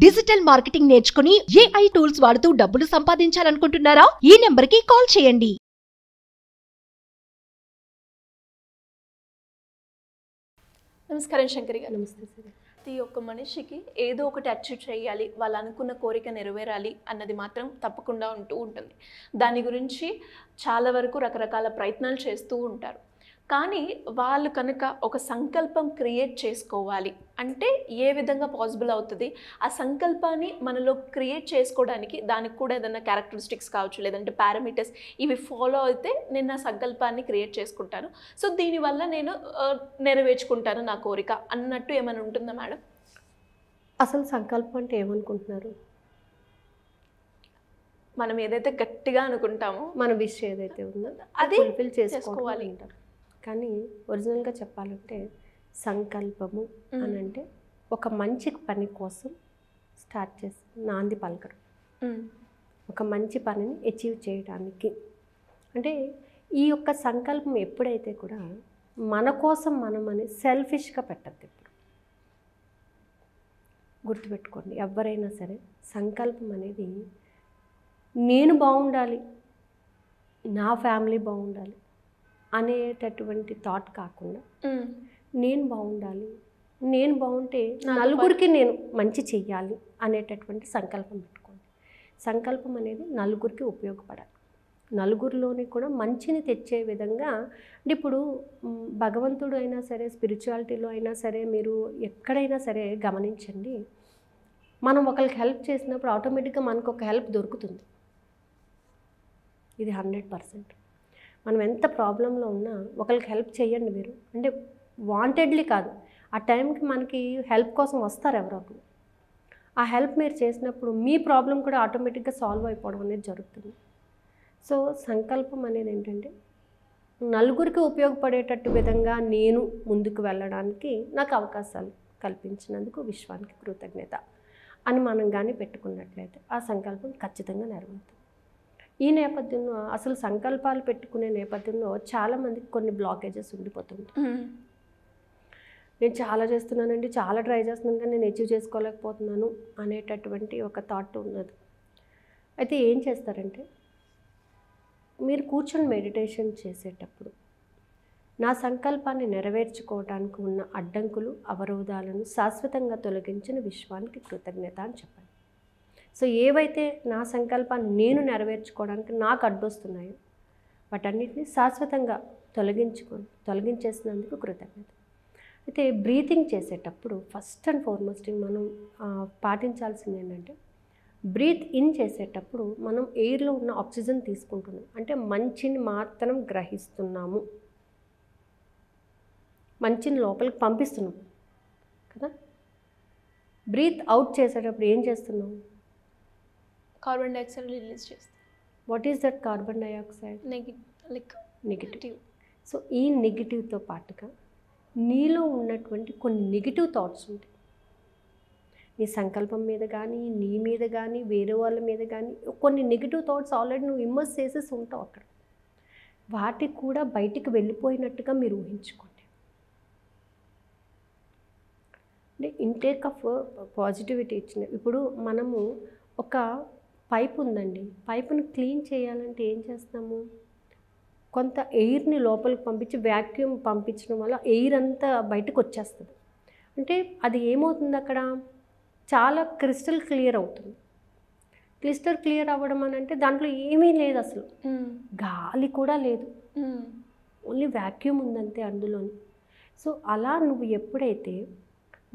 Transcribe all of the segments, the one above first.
Digital marketing నేర్చుకుని AI tools వాడుతూ డబ్బులు సంపాదించాలనుకుంటున్నారా? ఈ నెంబర్కి కాల్ చేయండి. నమస్కారం శంకరి గారు. నమస్తే సార్. ప్రతి ఒక్క మనిషికి ఏదో ఒకటి అచీవ్ చేయాలి, వాళ్ళు అనుకున్న కోరిక నెరవేరాలి అన్నది మాత్రం తప్పకుండా ఉంటుంది. దాని గురించి చాలా వరకు రకరకాల ప్రయత్నాలు చేస్తూ ఉంటారు. కానీ వాళ్ళు కనుక ఒక సంకల్పం క్రియేట్ చేసుకోవాలి అంటే ఏ విధంగా పాసిబుల్ అవుతుంది? ఆ సంకల్పాన్ని మనలో క్రియేట్ చేసుకోవడానికి దానికి కూడా ఏదైనా క్యారెక్టరిస్టిక్స్ కావచ్చు, లేదంటే పారామీటర్స్ ఇవి ఫాలో అయితే నేను నా సంకల్పాన్ని క్రియేట్ చేసుకుంటాను, సో దీనివల్ల నేను నెరవేర్చుకుంటాను నా కోరిక అన్నట్టు ఏమైనా ఉంటుందా మేడం? అసలు సంకల్పం అంటే ఏమనుకుంటున్నారు? మనం ఏదైతే గట్టిగా అనుకుంటామో మన విష్ ఏదైతే ఉందో అది ఫుల్ఫిల్ చేసుకోవాలి అంటారు. కానీ ఒరిజినల్గా చెప్పాలంటే సంకల్పము అని అంటే ఒక మంచి పని కోసం స్టార్ట్ చేసి నాంది పలకడం, ఒక మంచి పనిని అచీవ్ చేయడానికి. అంటే ఈ యొక్క సంకల్పం ఎప్పుడైతే కూడా మన కోసం మనం అని సెల్ఫిష్గా పెట్టద్దు. ఇప్పుడు గుర్తుపెట్టుకోండి, ఎవరైనా సరే సంకల్పం అనేది నేను బాగుండాలి, నా ఫ్యామిలీ బాగుండాలి అనేటటువంటి థాట్ కాకుండా నేను బాగుండాలి, నేను బాగుంటే నలుగురికి నేను మంచి చెయ్యాలి అనేటటువంటి సంకల్పం పెట్టుకోండి. సంకల్పం అనేది నలుగురికి ఉపయోగపడాలి, నలుగురిలోని కూడా మంచిని తెచ్చే విధంగా. అంటే ఇప్పుడు భగవంతుడు అయినా సరే, స్పిరిచువాలిటీలో అయినా సరే, మీరు ఎక్కడైనా సరే గమనించండి, మనం ఒకరికి హెల్ప్ చేసినప్పుడు ఆటోమేటిక్గా మనకు ఒక హెల్ప్ దొరుకుతుంది. ఇది 100%. మనం ఎంత ప్రాబ్లంలో ఉన్నా ఒకరికి హెల్ప్ చేయండి మీరు, అంటే వాంటెడ్లీ కాదు, ఆ టైంకి మనకి హెల్ప్ కోసం వస్తారు ఎవరో ఒకరు. ఆ హెల్ప్ మీరు చేసినప్పుడు మీ ప్రాబ్లం కూడా ఆటోమేటిక్గా సాల్వ్ అయిపోవడం అనేది జరుగుతుంది. సో సంకల్పం అనేది ఏంటంటే నలుగురికి ఉపయోగపడేటట్టు విధంగా నేను ముందుకు వెళ్ళడానికి నాకు అవకాశాలు కల్పించినందుకు విశ్వానికి కృతజ్ఞత అని మనం కానీ పెట్టుకున్నట్లయితే ఆ సంకల్పం ఖచ్చితంగా నెరవేరుతుంది. ఈ నేపథ్యంలో అసలు సంకల్పాలు పెట్టుకునే నేపథ్యంలో చాలామందికి కొన్ని బ్లాకేజెస్ ఉండిపోతుంది. నేను చాలా చేస్తున్నానండి, చాలా ట్రై చేస్తున్నాను, కానీ నేను అచీవ్ చేసుకోలేకపోతున్నాను అనేటటువంటి ఒక థాట్ ఉన్నది. అయితే ఏం చేస్తారంటే, మీరు కూర్చొని మెడిటేషన్ చేసేటప్పుడు నా సంకల్పాన్ని నెరవేర్చుకోవడానికి ఉన్న అడ్డంకులు, అవరోధాలను శాశ్వతంగా తొలగించిన విశ్వానికి కృతజ్ఞత అని చెప్పండి. సో ఏవైతే నా సంకల్పాన్ని నేను నెరవేర్చుకోవడానికి నాకు అడ్డొస్తున్నాయో వాటన్నిటిని శాశ్వతంగా తొలగించేసినందుకు కృతజ్ఞత. అయితే బ్రీతింగ్ చేసేటప్పుడు ఫస్ట్ అండ్ ఫార్మోస్ట్ మనం పాటించాల్సింది ఏంటంటే, బ్రీత్ ఇన్ చేసేటప్పుడు మనం ఎయిర్లో ఉన్న ఆక్సిజన్ తీసుకుంటున్నాం, అంటే మంచిని మాత్రం గ్రహిస్తున్నాము, మంచిని లోపలికి పంపిస్తున్నాం కదా. బ్రీత్ అవుట్ చేసేటప్పుడు ఏం చేస్తున్నాం? కార్బన్ డైఆక్సైడ్ రిలీజ్ చేస్తాం. What is that carbon dioxide? Negative. So ఈ నెగిటివ్తో పాటుగా నీలో ఉన్నటువంటి కొన్ని నెగిటివ్ థాట్స్ ఉంటాయి. నీ సంకల్పం మీద కానీ, నీ మీద కానీ, వేరే వాళ్ళ మీద కానీ కొన్ని నెగిటివ్ థాట్స్ ఆల్రెడీ నువ్వు ఇమ్మర్స్ చేసేసి ఉంటావు అక్కడ. వాటి కూడా బయటికి వెళ్ళిపోయినట్టుగా మీరు ఊహించుకోండి. అంటే ఇంటేక్ ఆఫ్ పాజిటివిటీ ఇచ్చిన ఇప్పుడు మనము ఒక పైప్ ఉందండి, పైపుని క్లీన్ చేయాలంటే ఏం చేస్తాము? కొంత ఎయిర్ని లోపలికి పంపించి వ్యాక్యూమ్ పంపించడం వల్ల ఎయిర్ అంతా బయటకు వచ్చేస్తుంది. అంటే అది ఏమవుతుంది, అక్కడ చాలా క్రిస్టల్ క్లియర్ అవుతుంది. క్రిస్టల్ క్లియర్ అవ్వడం అని అంటే దాంట్లో ఏమీ లేదు, అసలు గాలి కూడా లేదు, ఓన్లీ వ్యాక్యూమ్ ఉందంతే అందులోని. సో అలా నువ్వు ఎప్పుడైతే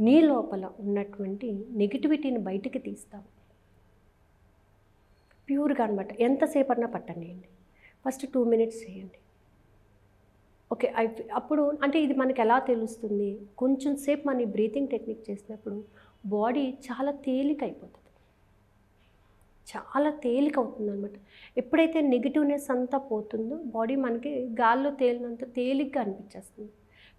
నీ లోపల ఉన్నటువంటి నెగిటివిటీని బయటికి తీస్తావు ప్యూర్గా అనమాట, ఎంతసేపు అన్నా పట్టండి, ఫస్ట్ 2 minutes చేయండి. ఓకే, అప్పుడు అంటే ఇది మనకి ఎలా తెలుస్తుంది? కొంచెం సేపు మన బ్రీతింగ్ టెక్నిక్ చేసినప్పుడు బాడీ చాలా తేలిక అయిపోతుంది, చాలా తేలిక అవుతుంది అనమాట. ఎప్పుడైతే నెగిటివ్నెస్ అంతా పోతుందో బాడీ మనకి గాల్లో తేలినంత తేలిగ్గా అనిపించేస్తుంది.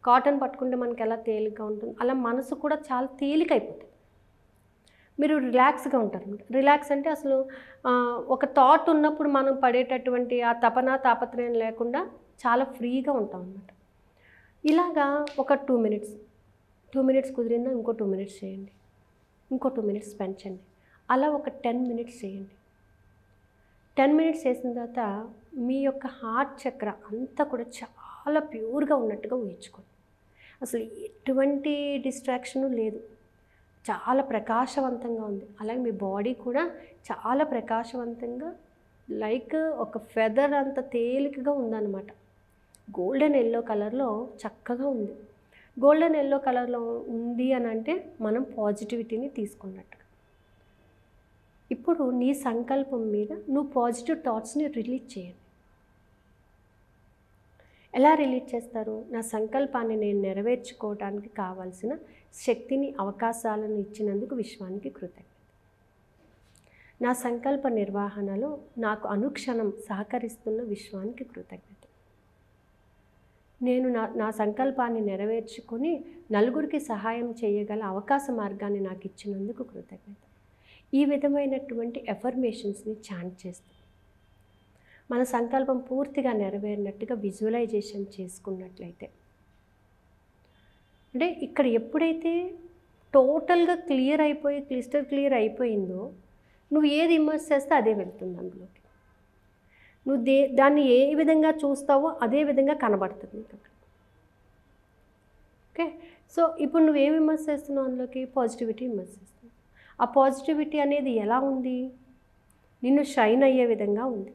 కాటన్ పట్టుకుంటే మనకి ఎలా తేలిగ్గా ఉంటుంది, అలా మనసు కూడా చాలా తేలిక అయిపోతుంది. మీరు రిలాక్స్గా ఉంటారు అనమాట. రిలాక్స్ అంటే అసలు ఒక థాట్ ఉన్నప్పుడు మనం పడేటటువంటి ఆ తాపత్రయం లేకుండా చాలా ఫ్రీగా ఉంటాం అన్నమాట. ఇలాగా ఒక 2 minutes కుదిరిందా ఇంకో 2 minutes చేయండి. ఇంకో 2 మినిట్స్ పెంచండి. అలా ఒక 10 మినిట్స్ చేయండి. 10 మినిట్స్ చేసిన తర్వాత మీ యొక్క హార్ట్ చక్ర అంతా కూడా చాలా ప్యూర్గా ఉన్నట్టుగా ఊహించుకోండి. అసలు ఎటువంటి డిస్ట్రాక్షను లేదు, చాలా ప్రకాశవంతంగా ఉంది. అలాగే మీ బాడీ కూడా చాలా ప్రకాశవంతంగా లైక్ ఒక ఫెదర్ అంత తేలికగా ఉందన్నమాట. గోల్డెన్ ఎల్లో కలర్లో చక్కగా ఉంది. గోల్డెన్ ఎల్లో కలర్లో ఉంది అని అంటే మనం పాజిటివిటీని తీసుకున్నట్టు. ఇప్పుడు నీ సంకల్పం మీద నువ్వు పాజిటివ్ థాట్స్ని రిలీజ్ చేయండి. ఎలా రిలీజ్ చేస్తారు? నా సంకల్పాన్ని నేను నెరవేర్చుకోవడానికి కావాల్సిన శక్తిని, అవకాశాలను ఇచ్చినందుకు విశ్వానికి కృతజ్ఞత. నా సంకల్ప నిర్వహణలో నాకు అనుక్షణం సహకరిస్తున్న విశ్వానికి కృతజ్ఞత. నేను నా సంకల్పాన్ని నెరవేర్చుకొని నలుగురికి సహాయం చేయగల అవకాశ మార్గాన్ని నాకు ఇచ్చినందుకు కృతజ్ఞత. ఈ విధమైనటువంటి ఎఫర్మేషన్స్ని చాంట్ చేస్తాం. మన సంకల్పం పూర్తిగా నెరవేరినట్టుగా విజువలైజేషన్ చేసుకున్నట్లయితే, అంటే ఇక్కడ ఎప్పుడైతే టోటల్గా క్లియర్ అయిపోయి క్లిస్టర్ క్లియర్ అయిపోయిందో నువ్వు ఏది ఇమర్స్ చేస్తే అదే వెళ్తుంది అందులోకి. నువ్వు దాన్ని ఏ విధంగా చూస్తావో అదే విధంగా కనబడుతుంది నీకు అక్కడ. ఓకే, సో ఇప్పుడు నువ్వేమి ఇమర్స్ చేస్తున్నావు అందులోకి? పాజిటివిటీ ఇమర్స్ చేస్తున్నావు. ఆ పాజిటివిటీ అనేది ఎలా ఉంది? నిన్ను షైన్ అయ్యే విధంగా ఉంది,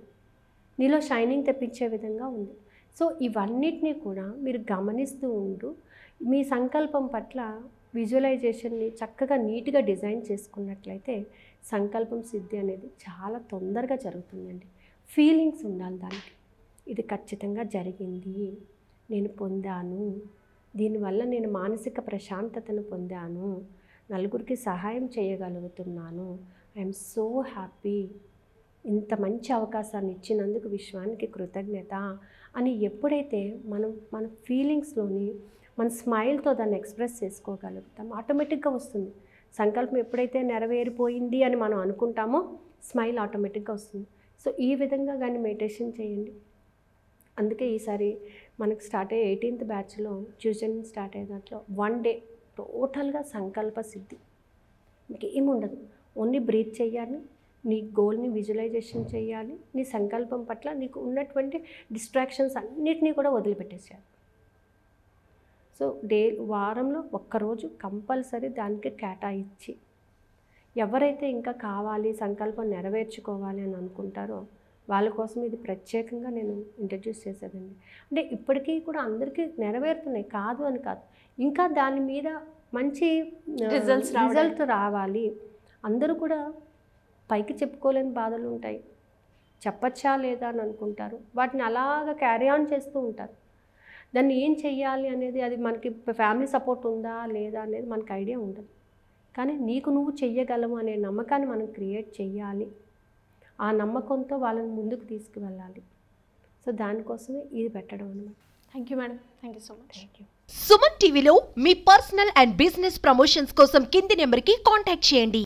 నీలో షైనింగ్ తెప్పించే విధంగా ఉంది. సో ఇవన్నిటినీ కూడా మీరు గమనిస్తూ ఉంటూ మీ సంకల్పం పట్ల విజువలైజేషన్ని చక్కగా నీట్గా డిజైన్ చేసుకున్నట్లయితే సంకల్పం సిద్ధి అనేది చాలా తొందరగా జరుగుతుందండి. ఫీలింగ్స్ ఉండాలి దానికి. ఇది ఖచ్చితంగా జరిగింది, నేను పొందాను, దీనివల్ల నేను మానసిక ప్రశాంతతను పొందాను, నలుగురికి సహాయం చేయగలుగుతున్నాను, ఐఎమ్ సో హ్యాపీ, ఇంత మంచి అవకాశాన్ని ఇచ్చినందుకు విశ్వానికి కృతజ్ఞత అని ఎప్పుడైతే మన ఫీలింగ్స్లోని మన స్మైల్తో దాన్ని ఎక్స్ప్రెస్ చేసుకోగలుగుతాం, ఆటోమేటిక్గా వస్తుంది. సంకల్పం ఎప్పుడైతే నెరవేరిపోయింది అని మనం అనుకుంటామో స్మైల్ ఆటోమేటిక్గా వస్తుంది. సో ఈ విధంగా కానీ మెడిటేషన్ చేయండి. అందుకే ఈసారి మనకు స్టార్ట్ అయ్యే 18th బ్యాచ్లో ట్యూస్డే స్టార్ట్ అయ్యే దాంట్లో 1 డే టోటల్గా సంకల్ప సిద్ధి. మీకు ఏముండదు, ఓన్లీ బ్రీత్ చేయాలి, నీ గోల్ని విజువలైజేషన్ చేయాలి, నీ సంకల్పం పట్ల నీకు ఉన్నటువంటి డిస్ట్రాక్షన్స్ అన్నిటినీ కూడా వదిలిపెట్టేసేయాలి. సో వారంలో ఒక్కరోజు కంపల్సరీ దానికి కేటాయించి, ఎవరైతే ఇంకా కావాలి సంకల్పం నెరవేర్చుకోవాలి అని అనుకుంటారో వాళ్ళ కోసం ఇది ప్రత్యేకంగా నేను ఇంట్రడ్యూస్ చేసేదండి. అంటే ఇప్పటికీ కూడా అందరికీ నెరవేరుతున్నాయి, కాదు అని కాదు, ఇంకా దాని మీద మంచి రిజల్ట్ రావాలి. అందరూ కూడా పైకి చెప్పుకోలేని బాధలు ఉంటాయి, చెప్పచ్చా లేదా అని అనుకుంటారు, వాటిని అలాగా క్యారీ ఆన్ చేస్తూ ఉంటారు. దాన్ని ఏం చెయ్యాలి అనేది, అది మనకి ఫ్యామిలీ సపోర్ట్ ఉందా లేదా అనేది మనకు ఐడియా ఉండదు. కానీ నీకు నువ్వు చెయ్యగలవు అనే నమ్మకాన్ని మనం క్రియేట్ చెయ్యాలి, ఆ నమ్మకంతో వాళ్ళని ముందుకు తీసుకువెళ్ళాలి. సో దానికోసమే ఇది పెట్టడం అన్నమాట. Thank you madam, thank you so much. Thank you. Suman టీవీలో మీ పర్సనల్ అండ్ బిజినెస్ ప్రమోషన్స్ కోసం కింది నెంబర్కి కాంటాక్ట్ చేయండి.